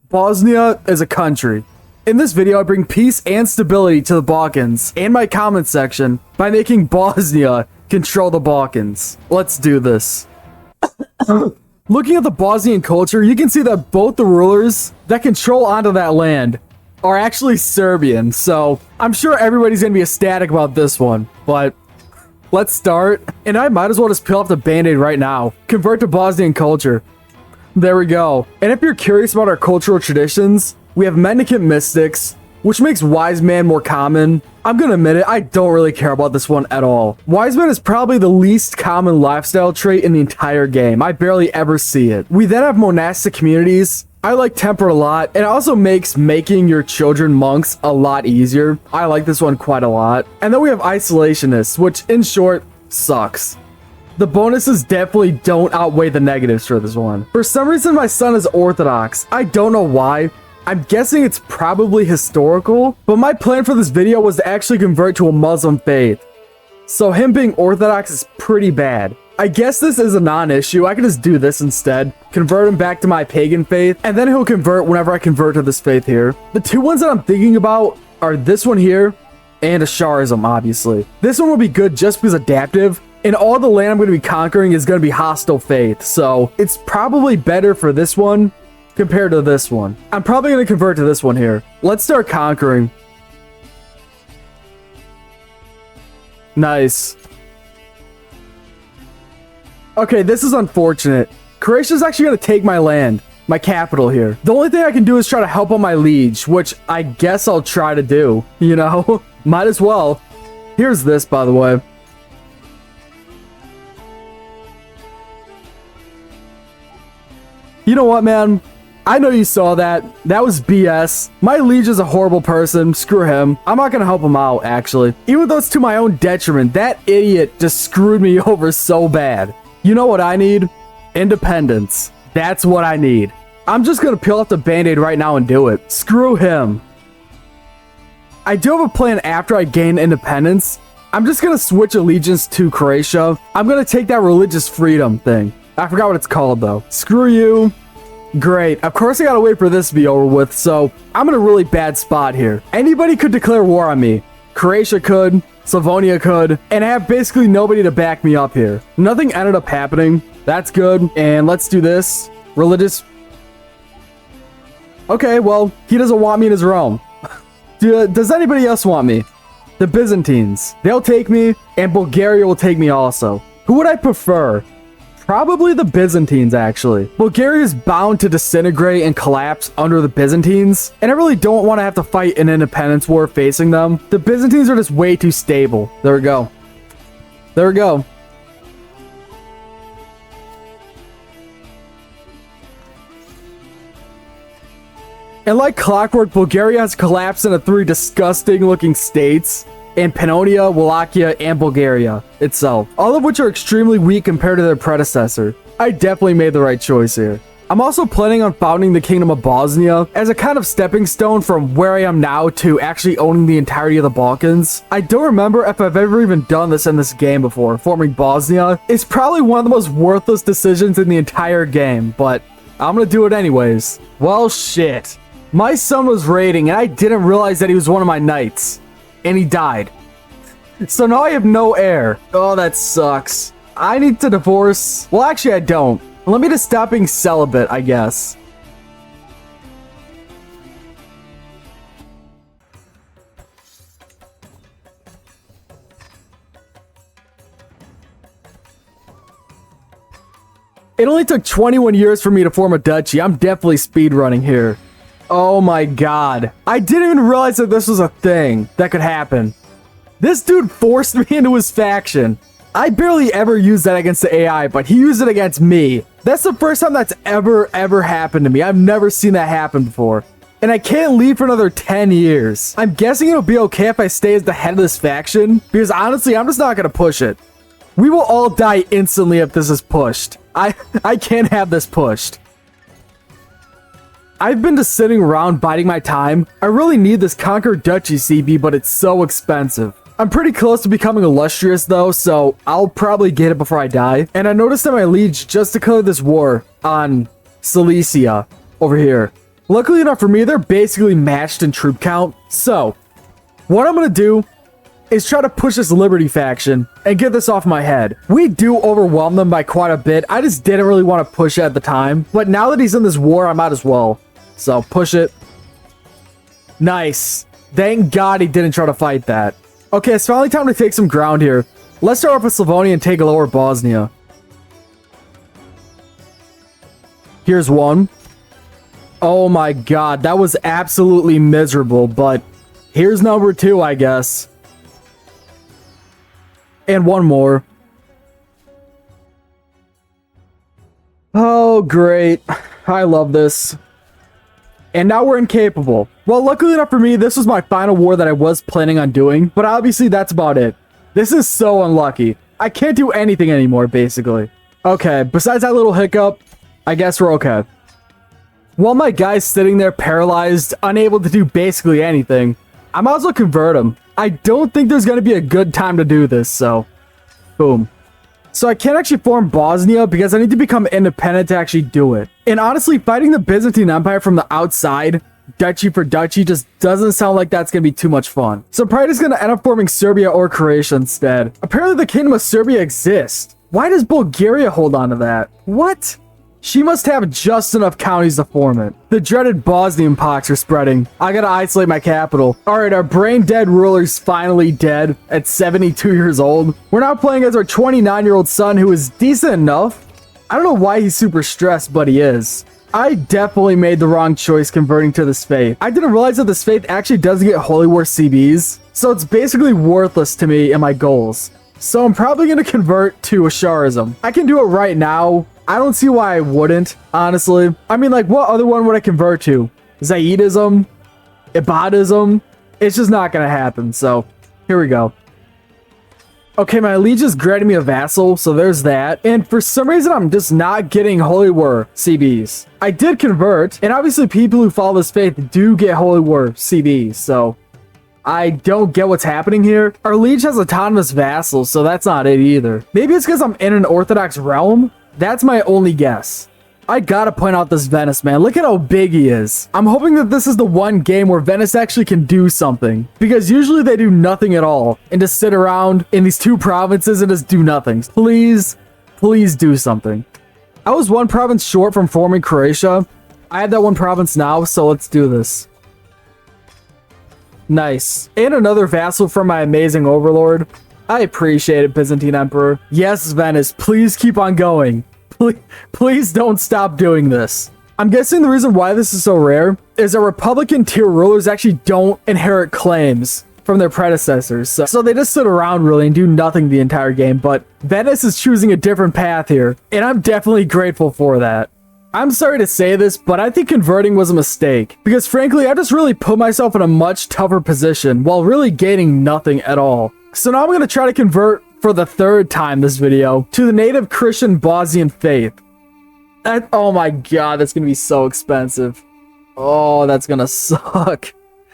Bosnia is a country. In this video, I bring peace and stability to the Balkans and my comment section by making Bosnia control the Balkans. Let's do this. Looking at the Bosnian culture, you can see that both the rulers that control onto that land are actually Serbian, so I'm sure everybody's gonna be ecstatic about this one, but let's start. And I might as well just peel off the band-aid right now. Convert to Bosnian culture. There we go. And if you're curious about our cultural traditions, we have mendicant mystics, which makes wise man more common. I'm gonna admit it, I don't really care about this one at all. Wise man is probably the least common lifestyle trait in the entire game. I barely ever see it. We then have monastic communities. I like temper a lot. It also makes making your children monks a lot easier. I like this one quite a lot. And then we have isolationists, which in short, sucks. The bonuses definitely don't outweigh the negatives for this one. For some reason, my son is Orthodox. I don't know why. I'm guessing it's probably historical, but my plan for this video was to actually convert to a Muslim faith. So him being Orthodox is pretty bad. I guess this is a non-issue. I could just do this instead. Convert him back to my pagan faith, and then he'll convert whenever I convert to this faith here. The two ones that I'm thinking about are this one here and Asharism, obviously. This one will be good just because adaptive. And all the land I'm going to be conquering is going to be hostile faith. So it's probably better for this one compared to this one. I'm probably going to convert to this one here. Let's start conquering. Nice. Okay, this is unfortunate. Croatia's actually going to take my land, my capital here. The only thing I can do is try to help on my liege, which I guess I'll try to do, you know? Might as well. Here's this, by the way. You know what, man? I know you saw that. That was BS. My liege is a horrible person. Screw him. I'm not gonna help him out, actually. Even though it's to my own detriment, that idiot just screwed me over so bad. You know what I need? Independence. That's what I need. I'm just gonna peel off the band-aid right now and do it. Screw him. I do have a plan after I gain independence. I'm just gonna switch allegiance to Croatia. I'm gonna take that religious freedom thing. I forgot what it's called, though. Screw you. Great. Of course, I gotta wait for this to be over with, so I'm in a really bad spot here. Anybody could declare war on me. Croatia could, Slavonia could, and I have basically nobody to back me up here. Nothing ended up happening. That's good. And let's do this. Religious. Okay, well, he doesn't want me in his realm. Does anybody else want me? The Byzantines. They'll take me, and Bulgaria will take me also. Who would I prefer? Probably the Byzantines, actually. Bulgaria is bound to disintegrate and collapse under the Byzantines, and I really don't want to have to fight an independence war facing them. The Byzantines are just way too stable. There we go. There we go. And like clockwork, Bulgaria has collapsed into 3 disgusting-looking states. And Pannonia, Wallachia, and Bulgaria itself. All of which are extremely weak compared to their predecessor. I definitely made the right choice here. I'm also planning on founding the Kingdom of Bosnia as a kind of stepping stone from where I am now to actually owning the entirety of the Balkans. I don't remember if I've ever even done this in this game before, forming Bosnia. It's probably one of the most worthless decisions in the entire game, but I'm gonna do it anyways. Well, shit. My son was raiding and I didn't realize that he was one of my knights. And he died. So now I have no heir. Oh, that sucks. I need to divorce. Well, actually, I don't. Let me just stop being celibate, I guess. It only took 21 years for me to form a duchy. I'm definitely speedrunning here. Oh my god. I didn't even realize that this was a thing that could happen. This dude forced me into his faction. I barely ever use that against the AI, but he used it against me. That's the first time that's ever happened to me. I've never seen that happen before. And I can't leave for another 10 years. I'm guessing it'll be okay if I stay as the head of this faction, because honestly, I'm just not gonna push it. We will all die instantly if this is pushed. I can't have this pushed. I've been just sitting around biding my time. I really need this Conquer Duchy CB, but it's so expensive. I'm pretty close to becoming illustrious though, so I'll probably get it before I die. And I noticed that my liege just declared this war on Silesia over here. Luckily enough for me, they're basically matched in troop count. So, what I'm going to do is try to push this Liberty faction and get this off my head. We do overwhelm them by quite a bit. I just didn't really want to push it at the time. But now that he's in this war, I might as well. So, push it. Nice. Thank God he didn't try to fight that. Okay, it's finally time to take some ground here. Let's start off with Slavonia and take Lower Bosnia. Here's one. Oh my God, that was absolutely miserable, but here's number 2, I guess. And one more. Oh, great. I love this. And now we're incapable. Well, luckily enough for me, this was my final war that I was planning on doing, but obviously that's about it. This is so unlucky. I can't do anything anymore, basically. Okay, besides that little hiccup, I guess we're okay. While my guy's sitting there paralyzed, unable to do basically anything, I might as well convert him. I don't think there's going to be a good time to do this, so boom. So I can't actually form Bosnia because I need to become independent to actually do it. And honestly, fighting the Byzantine Empire from the outside, duchy for duchy, just doesn't sound like that's going to be too much fun. So I'm probably just going to end up forming Serbia or Croatia instead. Apparently the Kingdom of Serbia exists. Why does Bulgaria hold on to that? What? She must have just enough counties to form it. The dreaded Bosnian pox are spreading. I gotta isolate my capital. Alright, our brain-dead ruler's finally dead at 72 years old. We're now playing as our 29-year-old son who is decent enough. I don't know why he's super stressed, but he is. I definitely made the wrong choice converting to this faith. I didn't realize that this faith actually does get Holy War CBs, so it's basically worthless to me and my goals. So I'm probably gonna convert to Asharism. I can do it right now. I don't see why I wouldn't, honestly. I mean, like, what other one would I convert to? Zaidism? Ibadism? It's just not gonna happen, so here we go. Okay, my liege is granting me a vassal, so there's that. And for some reason, I'm just not getting Holy War CBs. I did convert, and obviously people who follow this faith do get Holy War CBs, so I don't get what's happening here. Our liege has autonomous vassals, so that's not it either. Maybe it's because I'm in an Orthodox realm? That's my only guess. I gotta point out this Venice, man. Look at how big he is. I'm hoping that this is the one game where Venice actually can do something. Because usually they do nothing at all. And just sit around in these 2 provinces and just do nothing. Please, please do something. I was 1 province short from forming Croatia. I have that 1 province now, so let's do this. Nice. And another vassal from my amazing overlord. I appreciate it, Byzantine Emperor. Yes, Venice, please keep on going. Please don't stop doing this. I'm guessing the reason why this is so rare is that Republican tier rulers actually don't inherit claims from their predecessors. So they just sit around really and do nothing the entire game. But Venice is choosing a different path here, and I'm definitely grateful for that. I'm sorry to say this, but I think converting was a mistake. Because frankly, I just really put myself in a much tougher position while really gaining nothing at all. So now I'm going to try to convert for the 3rd time this video to the native Christian Bosnian faith. Oh my God, that's going to be so expensive. Oh, that's going to suck.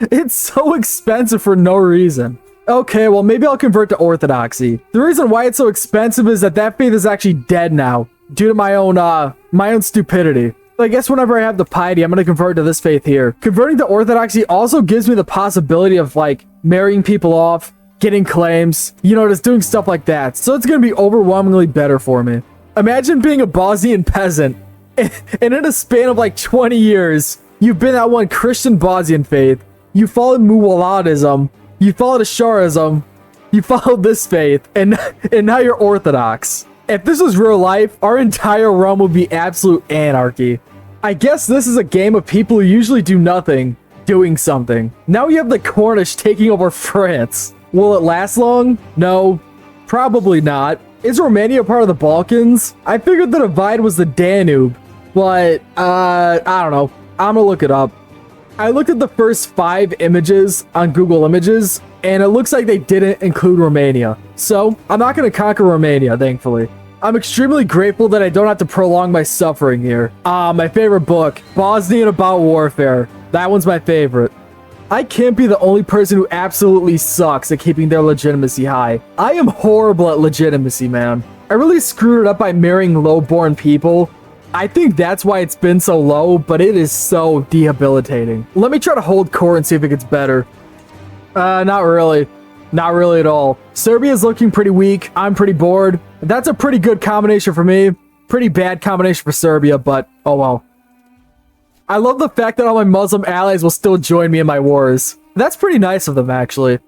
It's so expensive for no reason. Okay, well maybe I'll convert to Orthodoxy. The reason why it's so expensive is that faith is actually dead now due to my own stupidity. I guess whenever I have the piety, I'm going to convert to this faith here. Converting to Orthodoxy also gives me the possibility of like marrying people off, getting claims, you know, just doing stuff like that. So it's going to be overwhelmingly better for me. Imagine being a Bosnian peasant and in a span of like 20 years, you've been that one Christian Bosnian faith, you followed Muwaladism, you followed Asharism, you followed this faith, and now you're Orthodox. If this was real life, our entire realm would be absolute anarchy. I guess this is a game of people who usually do nothing, doing something. Now we have the Cornish taking over France. Will it last long? No, probably not. Is Romania part of the Balkans? I figured the divide was the Danube, but I don't know. I'm gonna look it up. I looked at the first 5 images on Google Images, and it looks like they didn't include Romania. So I'm not gonna conquer Romania, thankfully. I'm extremely grateful that I don't have to prolong my suffering here. My favorite book, Bosnian About Warfare. That one's my favorite. I can't be the only person who absolutely sucks at keeping their legitimacy high. I am horrible at legitimacy, man. I really screwed it up by marrying low-born people I think that's why it's been so low, but it is so debilitating. Let me try to hold core and see if it gets better. Not really. Not really at all. Serbia's looking pretty weak. I'm pretty bored. That's a pretty good combination for me. Pretty bad combination for Serbia, but oh well. I love the fact that all my Muslim allies will still join me in my wars. That's pretty nice of them, actually.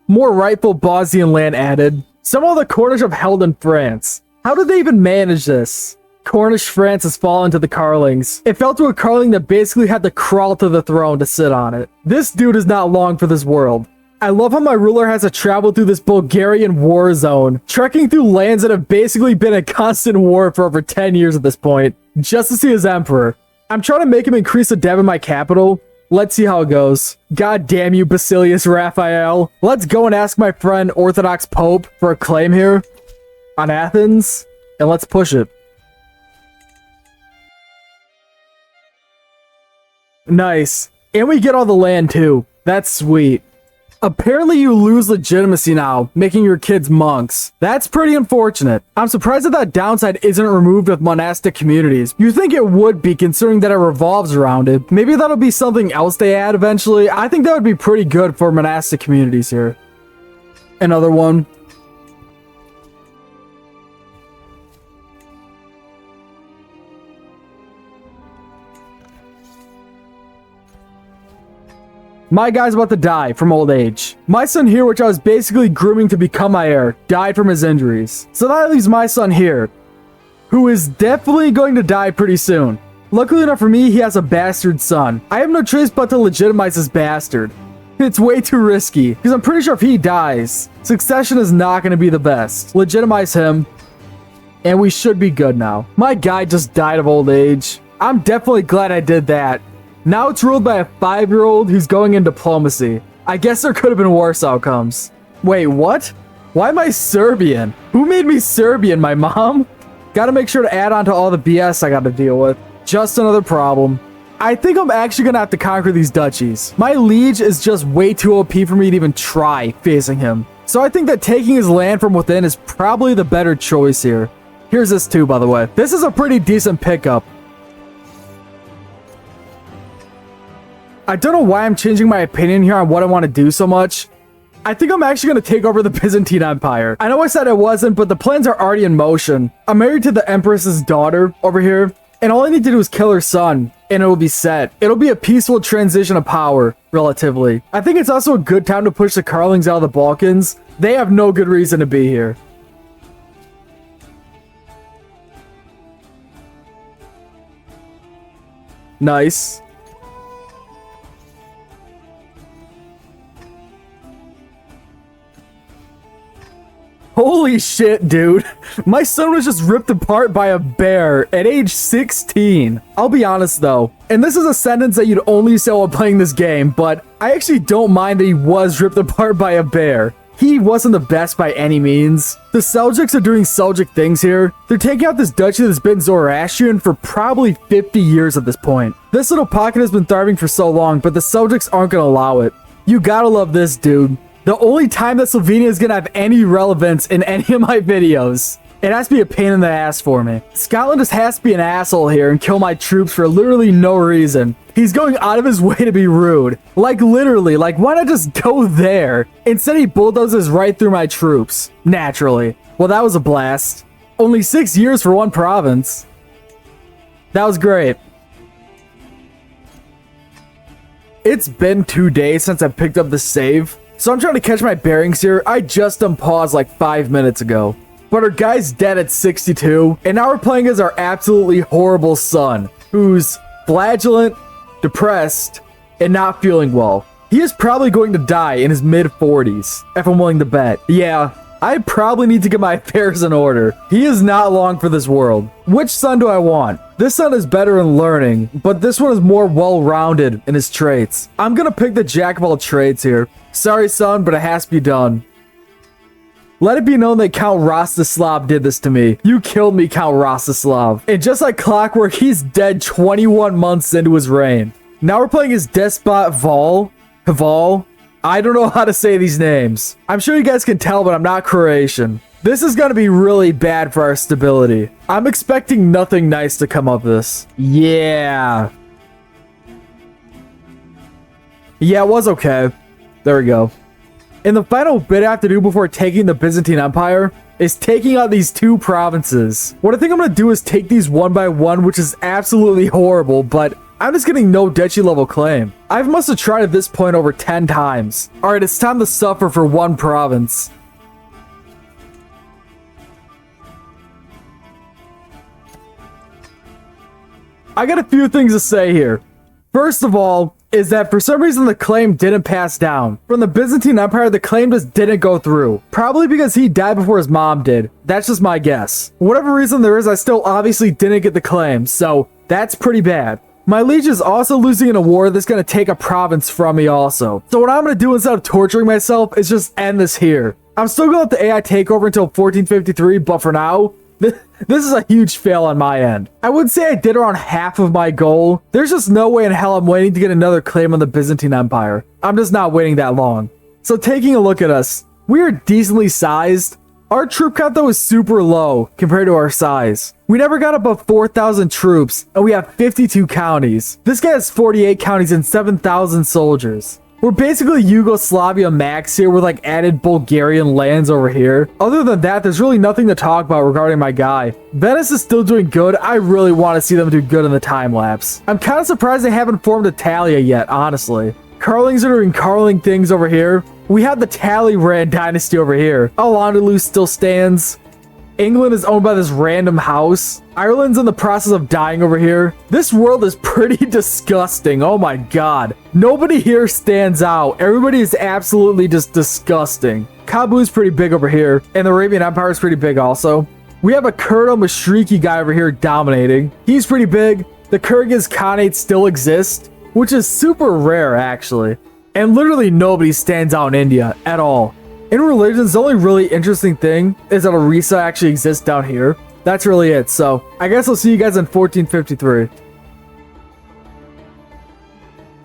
More rightful Bosnian land added. Some of the Cornish have held in France. How did they even manage this? Cornish France has fallen to the Carlings. It fell to a Carling that basically had to crawl to the throne to sit on it. This dude is not long for this world. I love how my ruler has to travel through this Bulgarian war zone, trekking through lands that have basically been in constant war for over 10 years at this point, just to see his emperor. I'm trying to make him increase the debt in my capital. Let's see how it goes. God damn you, Basilius Raphael. Let's go and ask my friend Orthodox Pope for a claim here on Athens, and let's push it. Nice. And we get all the land too. That's sweet. Apparently you lose legitimacy now, making your kids monks. That's pretty unfortunate. I'm surprised that that downside isn't removed with monastic communities. You think it would be, considering that it revolves around it. Maybe that'll be something else they add eventually. I think that would be pretty good for monastic communities here. Another one. My guy's about to die from old age. My son here, which I was basically grooming to become my heir, died from his injuries. So that leaves my son here, who is definitely going to die pretty soon. Luckily enough for me, he has a bastard son. I have no choice but to legitimize this bastard. It's way too risky, because I'm pretty sure if he dies, succession is not going to be the best. Legitimize him, and we should be good now. My guy just died of old age. I'm definitely glad I did that. Now it's ruled by a 5-year-old who's going in diplomacy. I guess there could have been worse outcomes. Wait, what? Why am I Serbian? Who made me Serbian, my mom? Gotta make sure to add on to all the BS I gotta deal with. Just another problem. I think I'm actually gonna have to conquer these duchies. My liege is just way too OP for me to even try facing him. So I think that taking his land from within is probably the better choice here. Here's this too, by the way. This is a pretty decent pickup. I don't know why I'm changing my opinion here on what I want to do so much. I think I'm actually going to take over the Byzantine Empire. I know I said I wasn't, but the plans are already in motion. I'm married to the Empress's daughter over here, and all I need to do is kill her son, and it will be set. It'll be a peaceful transition of power, relatively. I think it's also a good time to push the Carlings out of the Balkans. They have no good reason to be here. Nice. Holy shit, dude. My son was just ripped apart by a bear at age 16. I'll be honest though, and this is a sentence that you'd only say while playing this game, but I actually don't mind that he was ripped apart by a bear. He wasn't the best by any means. The Seljuks are doing Seljuk things here. They're taking out this duchy that's been Zoroastrian for probably 50 years at this point. This little pocket has been thriving for so long, but the Seljuks aren't gonna allow it. You gotta love this, dude. The only time that Slovenia is gonna have any relevance in any of my videos. It has to be a pain in the ass for me. Scotland just has to be an asshole here and kill my troops for literally no reason. He's going out of his way to be rude. Like literally, like why not just go there? Instead he bulldozes right through my troops. Naturally. Well, that was a blast. Only 6 years for one province. That was great. It's been 2 days since I picked up the save. So I'm trying to catch my bearings here. I just unpaused like 5 minutes ago. But our guy's dead at 62. And now we're playing as our absolutely horrible son, who's flagellant, depressed, and not feeling well. He is probably going to die in his mid-40s, if I'm willing to bet. Yeah, I probably need to get my affairs in order. He is not long for this world. Which son do I want? This son is better in learning, but this one is more well-rounded in his traits. I'm gonna pick the jack of all trades here. Sorry, son, but it has to be done. Let it be known that Count Rostislav did this to me. You killed me, Count Rostislav. And just like clockwork, he's dead 21 months into his reign. Now we're playing as Despot Hval. I don't know how to say these names. I'm sure you guys can tell, but I'm not Croatian. This is going to be really bad for our stability. I'm expecting nothing nice to come of this. Yeah. Yeah, it was okay. There we go. And the final bit I have to do before taking the Byzantine Empire is taking out these 2 provinces. What I think I'm going to do is take these one by one, which is absolutely horrible, but I'm just getting no duchy level claim. I must have tried at this point over 10 times. Alright, it's time to suffer for 1 province. I got a few things to say here. First of all, is that for some reason the claim didn't pass down. From the Byzantine Empire, the claim just didn't go through. Probably because he died before his mom did. That's just my guess. Whatever reason there is, I still obviously didn't get the claim, so that's pretty bad. My liege is also losing in a war that's going to take a province from me also. So what I'm going to do instead of torturing myself is just end this here. I'm still going to let the AI take over until 1453, but for now, this is a huge fail on my end. I would say I did around half of my goal. There's just no way in hell I'm waiting to get another claim on the Byzantine Empire. I'm just not waiting that long. So taking a look at us, we are decently sized. Our troop count though is super low compared to our size. We never got above 4,000 troops and we have 52 counties. This guy has 48 counties and 7,000 soldiers. We're basically Yugoslavia max here with like added Bulgarian lands over here. Other than that, there's really nothing to talk about regarding my guy. Venice is still doing good. I really want to see them do good in the time lapse. I'm kind of surprised they haven't formed Italia yet, honestly. Carlings are doing Carling things over here. We have the Talleyrand dynasty over here. Al-Andalus still stands. England is owned by this random house. Ireland's in the process of dying over here. This world is pretty disgusting. Oh my god. Nobody here stands out. Everybody is absolutely just disgusting. Kabul's pretty big over here. And the Arabian Empire is pretty big also. We have a Kurdo-Mashriki guy over here dominating. He's pretty big. The Kyrgyz Khanate still exists, which is super rare actually. And literally nobody stands out in India at all. In religions, the only really interesting thing is that Orissa actually exists down here. That's really it. So I guess I'll see you guys in 1453.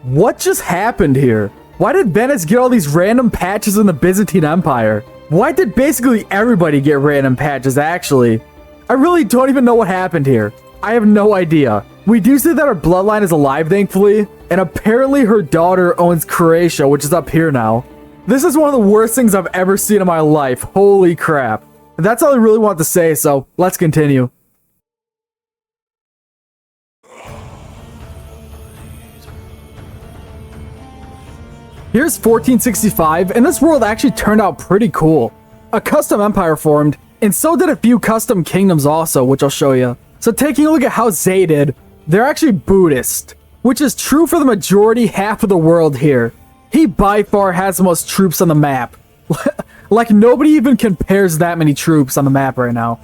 What just happened here? Why did Venice get all these random patches in the Byzantine Empire? Why did basically everybody get random patches actually? I really don't even know what happened here. I have no idea. We do see that our bloodline is alive thankfully, and apparently her daughter owns Croatia, which is up here now. This is one of the worst things I've ever seen in my life. Holy crap. That's all I really want to say, so let's continue. Here's 1465, and this world actually turned out pretty cool. A custom empire formed, and so did a few custom kingdoms also, which I'll show you. So taking a look at how Zay did, they're actually Buddhist, which is true for the majority half of the world here. He by far has the most troops on the map. Like nobody even compares that many troops on the map right now.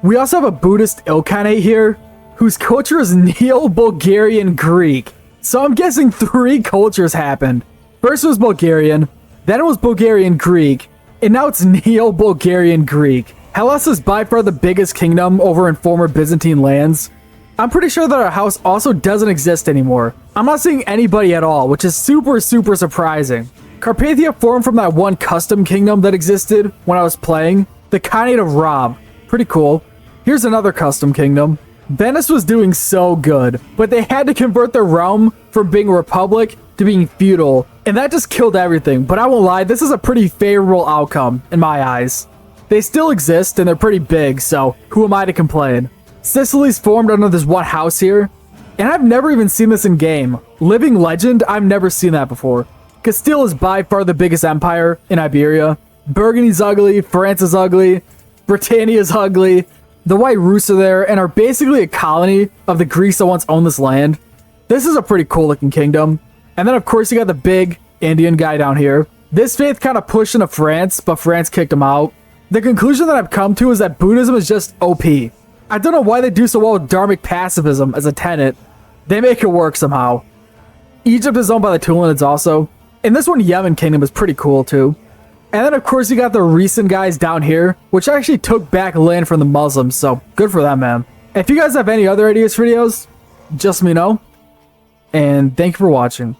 We also have a Buddhist Ilkhanate here, whose culture is Neo-Bulgarian Greek. So I'm guessing 3 cultures happened. First it was Bulgarian, then it was Bulgarian Greek, and now it's Neo-Bulgarian Greek. Hellas is by far the biggest kingdom over in former Byzantine lands. I'm pretty sure that our house also doesn't exist anymore. I'm not seeing anybody at all, which is super surprising. Carpathia formed from that one custom kingdom that existed when I was playing, the Khanate of Rob. Pretty cool. Here's another custom kingdom. Venice was doing so good, but they had to convert their realm from being a republic to being feudal, and that just killed everything. But I won't lie, this is a pretty favorable outcome in my eyes. They still exist and they're pretty big, so who am I to complain? Sicily's formed under this one house here, and I've never even seen this in game. Living legend, I've never seen that before. Castile is by far the biggest empire in Iberia. Burgundy's ugly, France is ugly, Britannia's ugly. The White Rus are there and are basically a colony of the Greeks that once owned this land. This is a pretty cool looking kingdom. And then of course you got the big Indian guy down here. This faith kind of pushed into France, but France kicked him out. The conclusion that I've come to is that Buddhism is just OP. I don't know why they do so well with dharmic pacifism as a tenet. They make it work somehow. Egypt is owned by the Tulunids also. And this one, Yemen Kingdom, is pretty cool too. And then of course you got the recent guys down here, which actually took back land from the Muslims, so good for them, man. If you guys have any other ideas for videos, just let me know. And thank you for watching.